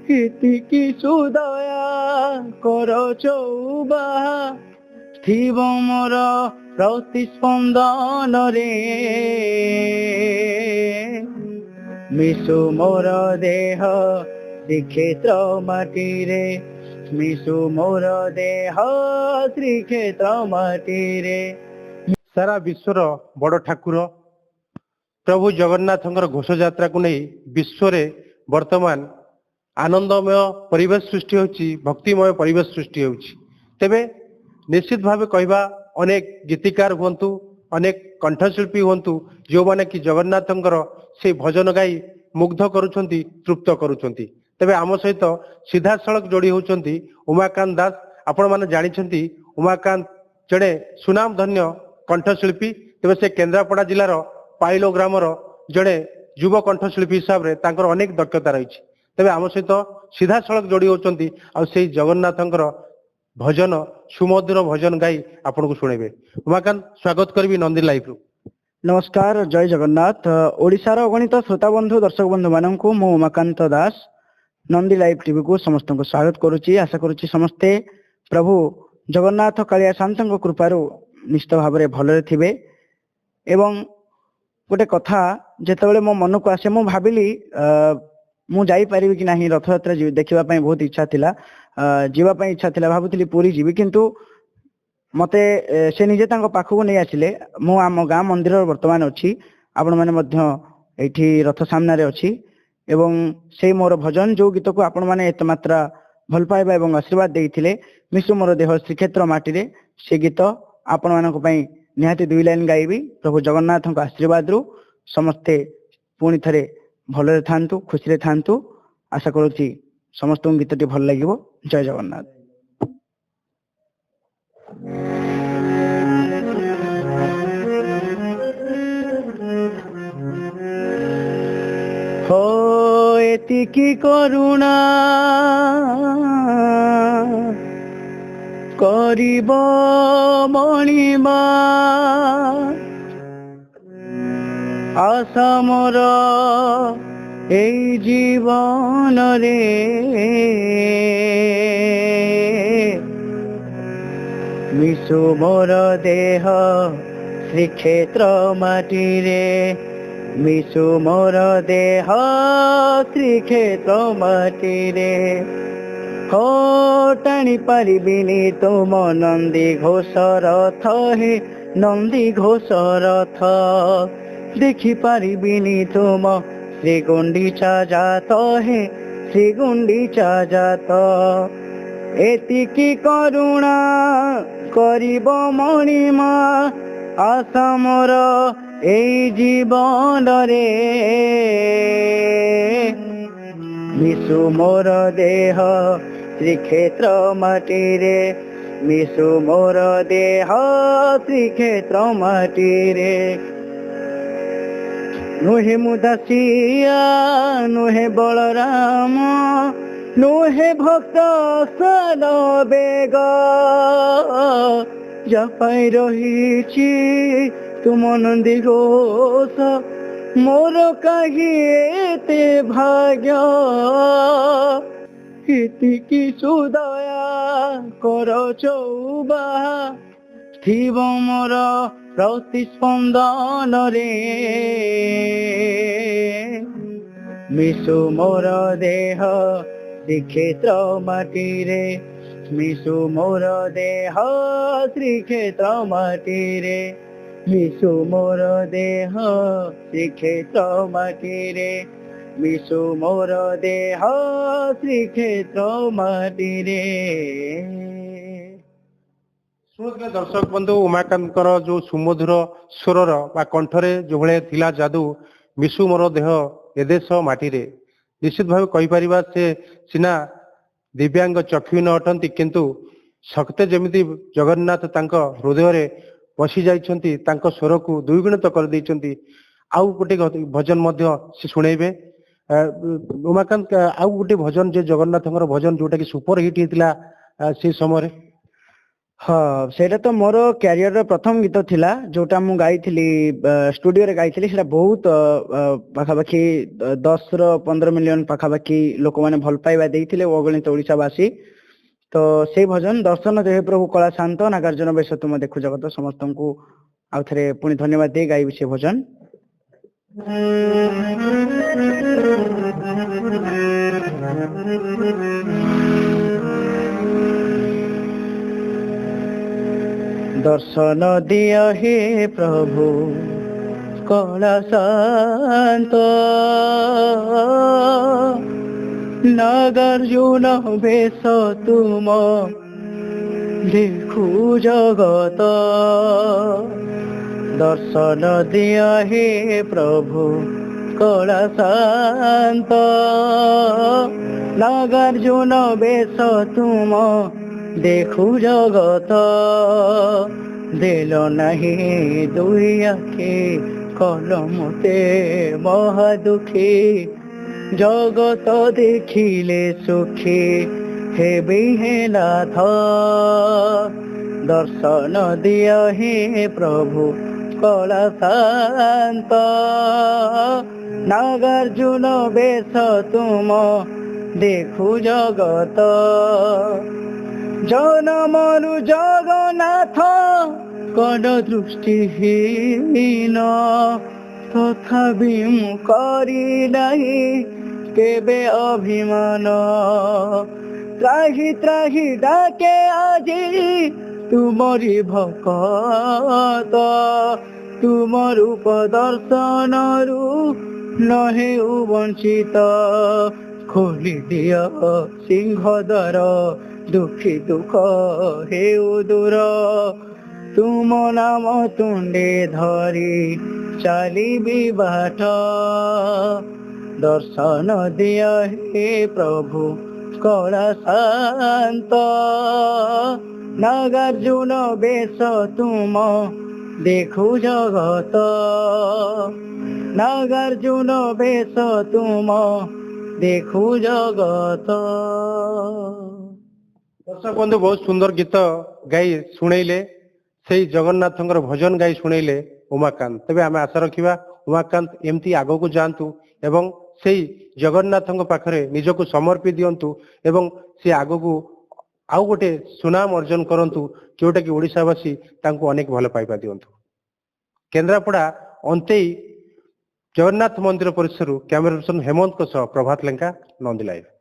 ଏତିକି ସୁଦୟା କର ଚଉବାହା ଥିବ ମୋର ପ୍ରତିସ୍ପନ୍ଦନରେ ମିଶୁ ମୋର ଦେହ ଶ୍ରୀକ୍ଷେତ୍ର ମାଟିରେ ମିଶୁ ମୋର ଦେହ ଶ୍ରୀକ୍ଷେତ୍ର ମାଟିରେ। ସାରା ବିଶ୍ୱର ବଡ଼ ଠାକୁର ପ୍ରଭୁ ଜଗନ୍ନାଥଙ୍କର ଘୋଷଯାତ୍ରାକୁ ନେଇ ବିଶ୍ୱରେ ବର୍ତ୍ତମାନ ଆନନ୍ଦମୟ ପରିବେଶ ସୃଷ୍ଟି ହେଉଛି, ଭକ୍ତିମୟ ପରିବେଶ ସୃଷ୍ଟି ହେଉଛି। ତେବେ ନିଶ୍ଚିତ ଭାବେ କହିବା ଅନେକ ଗୀତିକାର ହୁଅନ୍ତୁ, ଅନେକ କଣ୍ଠଶିଳ୍ପୀ ହୁଅନ୍ତୁ, ଯେଉଁମାନେ କି ଜଗନ୍ନାଥଙ୍କର ସେଇ ଭଜନ ଗାଇ ମୁଗ୍ଧ କରୁଛନ୍ତି, ତୃପ୍ତ କରୁଛନ୍ତି। ତେବେ ଆମ ସହିତ ସିଧାସଳଖ ଯୋଡ଼ି ହେଉଛନ୍ତି ଉମାକାନ୍ତ ଦାସ। ଆପଣମାନେ ଜାଣିଛନ୍ତି ଉମାକାନ୍ତ ଜଣେ ସୁନାମଧନ୍ୟ କଣ୍ଠଶିଳ୍ପୀ। ତେବେ ସେ କେନ୍ଦ୍ରାପଡ଼ା ଜିଲ୍ଲାର ପାଇଲ ଗ୍ରାମର ଜଣେ ଯୁବ କଣ୍ଠଶିଳ୍ପୀ ହିସାବରେ ତାଙ୍କର ଅନେକ ଦକ୍ଷତା ରହିଛି। ତେବେ ଆମ ସହିତ ସିଧାସଳଖ ଯୋଡ଼ି ହେଉଛନ୍ତି ଆଉ ସେଇ ଜଗନ୍ନାଥଙ୍କର ଭଜନ ସୁମଧୁର ଭଜନ ଗାଇ ଆପଣଙ୍କୁ ଶୁଣେଇବେ। ଉମାକାନ୍ତ, ସ୍ୱାଗତ କରିବି ନନ୍ଦୀ ଲାଇଭରୁ। ନମସ୍କାର, ଜୟ ଜଗନ୍ନାଥ। ଓଡ଼ିଶାର ଅଗଣିତ ଶ୍ରୋତା ବନ୍ଧୁ ଦର୍ଶକ ବନ୍ଧୁ ମାନଙ୍କୁ ମୁଁ ଉମାକାନ୍ତ ଦାସ ନନ୍ଦୀ ଲାଇଭ ଟିଭିକୁ ସମସ୍ତଙ୍କୁ ସ୍ୱାଗତ କରୁଛି। ଆଶା କରୁଛି ସମସ୍ତେ ପ୍ରଭୁ ଜଗନ୍ନାଥ କାଳିଆ ଶାନ୍ତଙ୍କ କୃପାରୁ ନିଶ୍ଚିତ ଭାବରେ ଭଲରେ ଥିବେ। ଏବଂ ଗୋଟେ କଥା ଯେତେବେଳେ ମୋ ମନକୁ ଆସେ, ମୁଁ ଭାବିଲି ମୁଁ ଯାଇପାରିବି କି ନାହିଁ। ରଥଯାତ୍ରା ଦେଖିବା ପାଇଁ ବହୁତ ଇଚ୍ଛା ଥିଲା, ଯିବା ପାଇଁ ଇଚ୍ଛା ଥିଲା, ଭାବୁଥିଲି ପୁରୀ ଯିବି, କିନ୍ତୁ ମତେ ସେ ନିଜେ ତାଙ୍କ ପାଖକୁ ନେଇ ଆସିଲେ। ମୁଁ ଆମ ଗାଁ ମନ୍ଦିର ବର୍ତ୍ତମାନ ଅଛି, ଆପଣମାନେ ମଧ୍ୟ ଏଇଠି ରଥ ସାମ୍ନାରେ ଅଛି। ଏବଂ ସେଇ ମୋର ଭଜନ ଯୋଉ ଗୀତକୁ ଆପଣମାନେ ଏତେ ମାତ୍ରା ଭଲ ପାଇବା ଏବଂ ଆଶୀର୍ବାଦ ଦେଇଥିଲେ, ମିଶୁ ମୋର ଦେହ ଶ୍ରୀକ୍ଷେତ୍ର ମାଟିରେ, ସେ ଗୀତ ଆପଣମାନଙ୍କ ପାଇଁ ନିହାତି 2 ଲାଇନ୍ ଗାଇବି। ପ୍ରଭୁ ଜଗନ୍ନାଥଙ୍କ ଆଶୀର୍ବାଦରୁ ସମସ୍ତେ ପୁଣି ଥରେ ଭଲରେ ଥାନ୍ତୁ, ଖୁସିରେ ଥାନ୍ତୁ। ଆଶା କରୁଛି ସମସ୍ତଙ୍କୁ ଗୀତଟି ଭଲ ଲାଗିବ। ଜୟ ଜଗନ୍ନାଥ। ହୋ ଏତିକି କରୁଣା କରିବ ମଣିମା, ଆଶା ମୋର এই জীবନରେ ମିଶୁ ମୋର ଦେହ ଶ୍ରୀକ୍ଷେତ୍ର ମାଟିରେ ମିଶୁ ମୋର ଦେହ ଶ୍ରୀକ୍ଷେତ୍ର ମାଟିରେ। ହୋ ଟାଣି ପାରିବିନି ତୁମ ନନ୍ଦୀ ଘୋଷ ରଥ, ହେ ନନ୍ଦୀ ଘୋଷ ରଥ, ଦେଖି ପାରିବିନି ତୁମ ଶ୍ରୀ ଗୁଣ୍ଡିଚା ଜାତ, ହେ ଶ୍ରୀ ଗୁଣ୍ଡିଚା ଜାତ। ଏତିକି କରୁଣା କରିବ ମଣିମା, ଆଶା ମୋର এই জীবନରେ ମିଶୁ ମୋର ଦେହ ଶ୍ରୀକ୍ଷେତ୍ର ମାଟିରେ ମିଶୁ ମୋର ଦେହ ଶ୍ରୀକ୍ଷେତ୍ର ମାଟିରେ। ନୁହେଁ ମୁଁ ଦାସିଆ ନୁହେଁ ବଳରାମ, ନୁହେଁ ଭକ୍ତ ସାର ବେଗ, ଯା ପାଇଁ ରହିଛି ତୁମ ନନ୍ଦୀ ଘୋଷ, ମୋର କାହିଁ ଏତେ ଭାଗ୍ୟ। ଏତିକି ସୁଦୟା କର ଚଉବାହା ଥିବ ମୋର ପ୍ରତିସ୍ପନ୍ଦନରେ ମିଶୁ ମୋର ଦେହ ଶ୍ରୀକ୍ଷେତ୍ର ମାଟିରେ ମିଶୁ ମୋର ଦେହ ଶ୍ରୀକ୍ଷେତ୍ର ମାଟିରେ ମିଶୁ ମୋର ଦେହ ଶ୍ରୀକ୍ଷେତ୍ର ମାଟିରେ ମିଶୁ ମୋର ଦେହ ଶ୍ରୀକ୍ଷେତ୍ର ମାଟିରେ। ଶୁଣୁଥିଲେ ଦର୍ଶକ ବନ୍ଧୁ, ଉମାକାନ୍ତଙ୍କର ଯୋଉ ସୁମଧୁର ସ୍ୱରର ବା କଣ୍ଠରେ ଯୋଉଭଳିଆ ଥିଲା ଯାଦୁ, ମିଶୁ ମୋର ଦେହ ଏ ଦେଶ ମାଟିରେ। ନିଶ୍ଚିତ ଭାବେ କହିପାରିବା ସେ ସିନା ଦିବ୍ୟାଙ୍ଗ ଚକ୍ଷୁହୀନ ଅଟନ୍ତି, କିନ୍ତୁ ସତେ ଯେମିତି ଜଗନ୍ନାଥ ତାଙ୍କ ହୃଦୟରେ ବସି ଯାଇଛନ୍ତି, ତାଙ୍କ ସ୍ୱରକୁ ଦ୍ୱିଗୁଣିତ କରିଦେଇଛନ୍ତି। ଆଉ ଗୋଟେ ଭଜନ ମଧ୍ୟ ସେ ଶୁଣେଇବେ। ଉମାକାନ୍ତ, ଆଉ ଗୋଟେ ଭଜନ ଯେ ଜଗନ୍ନାଥଙ୍କର ଭଜନ ଯୋଉଟା କି ସୁପର ହିଟ୍ ହେଇଥିଲା ସେ ସମୟରେ। ହଁ ସେଇଟା ତ ମୋର କ୍ୟାରିୟରର ପ୍ରଥମ ଗୀତ ଥିଲା ଯୋଉଟା ମୁଁ ଗାଇଥିଲି ଷ୍ଟୁଡିଓରେ ଗାଇଥିଲି। ସେଟା ବହୁତ ପାଖାପାଖି 10 ରୁ 15 ମିଲିୟନ ପାଖାପାଖି ଲୋକମାନେ ଭଲ ପାଇବା ଦେଇଥିଲେ ଅଗଣିତ ଓଡ଼ିଶାବାସୀ। ତ ସେଇ ଭଜନ ଦର୍ଶନ ଦେହେ ପ୍ରଭୁ କଳା ଶାନ୍ତ ନାଗାର୍ଜୁନ ବେଶ ତୁମ ଦେଖୁ ଜଗତ ସମସ୍ତଙ୍କୁ ଆଉ ଥରେ ପୁଣି ଧନ୍ୟବାଦ ଦେଇ ଗାଇବି ସେ ଭଜନ। ଦର୍ଶନ ଦିଅ ହେ ପ୍ରଭୁ କଳା ଶାନ୍ତ ନାଗାର୍ଜୁନ ବେଶ ତୁମ ଦେଖୁ ଜଗତ। ଦର୍ଶନ ଦିଅ ହେ ପ୍ରଭୁ କଳା ଶାନ୍ତ ନାଗାର୍ଜୁନ ବେଶ ତୁମ ଦେଖୁ ଜଗତ। ଦେଲ ନାହିଁ ଦୁଇ ଆଖି କଲ ମତେ ମହା ଦୁଃଖୀ ଜଗତ ଦେଖିଲେ ସୁଖୀ ହେବି ହେ ନାଥ। ଦର୍ଶନ ଦିଅ ହେ ପ୍ରଭୁ କଳା ଶାନ୍ତ ନାଗାର୍ଜୁନ ବେଶ ତୁମ ଦେଖୁ ଜଗତ। ଜନମରୁ ଜଗନ୍ନାଥ କଣ ଦୃଷ୍ଟିହୀନ ତଥାପି ମୁଁ କରି ନାହିଁ କେବେ ଅଭିମାନ। ତ୍ରାହି ତ୍ରାହି ଡାକେ ଆଜି ତୁମରି ଭକତ ତୁମ ରୂପ ଦର୍ଶନରୁ ନହେଉ ବଞ୍ଚିତ। ଖୋଲି ଦିଅ ସିଂହ ଦ୍ୱାର ଦୁଃଖୀ ଦୁଃଖ ହେଉ ଦୂର ତୁମ ନାମ ତୁଣ୍ଡେ ଧରି ଚାଲିବି ବାଟ। ଦର୍ଶନ ଦିଅ ହେ ପ୍ରଭୁ କଳା ଶାନ୍ତ ନାଗାର୍ଜୁନ ବେଶ ତୁମ ଦେଖୁ ଜଗତ। ନାଗାର୍ଜୁନ ବେଶ ତୁମ ଦେଖୁ ଜଗତ। ଦର୍ଶକ ବନ୍ଧୁ ବହୁତ ସୁନ୍ଦର ଗୀତ ଗାଇ ଶୁଣେଇଲେ, ସେଇ ଜଗନ୍ନାଥଙ୍କର ଭଜନ ଗାଇ ଶୁଣେଇଲେ ଉମାକାନ୍ତ। ତେବେ ଆମେ ଆଶା ରଖିବା ଉମାକାନ୍ତ ଏମିତି ଆଗକୁ ଯାଆନ୍ତୁ ଏବଂ ସେଇ ଜଗନ୍ନାଥଙ୍କ ପାଖରେ ନିଜକୁ ସମର୍ପି ଦିଅନ୍ତୁ ଏବଂ ସେ ଆଗକୁ ଆଉ ଗୋଟେ ସୁନାମ ଅର୍ଜନ କରନ୍ତୁ ଯୋଉଟାକି ଓଡ଼ିଶାବାସୀ ତାଙ୍କୁ ଅନେକ ଭଲ ପାଇବା ଦିଅନ୍ତୁ। କେନ୍ଦ୍ରାପଡ଼ା ଅନ୍ତେଇ ଜଗନ୍ନାଥ ମନ୍ଦିର ପରିସରରୁ କ୍ୟାମେରା ପର୍ସନ ହେମନ୍ତଙ୍କ ସହ ପ୍ରଭାତ ଲେଙ୍କା, ନନ୍ଦୀ ଲାଇଭ୍।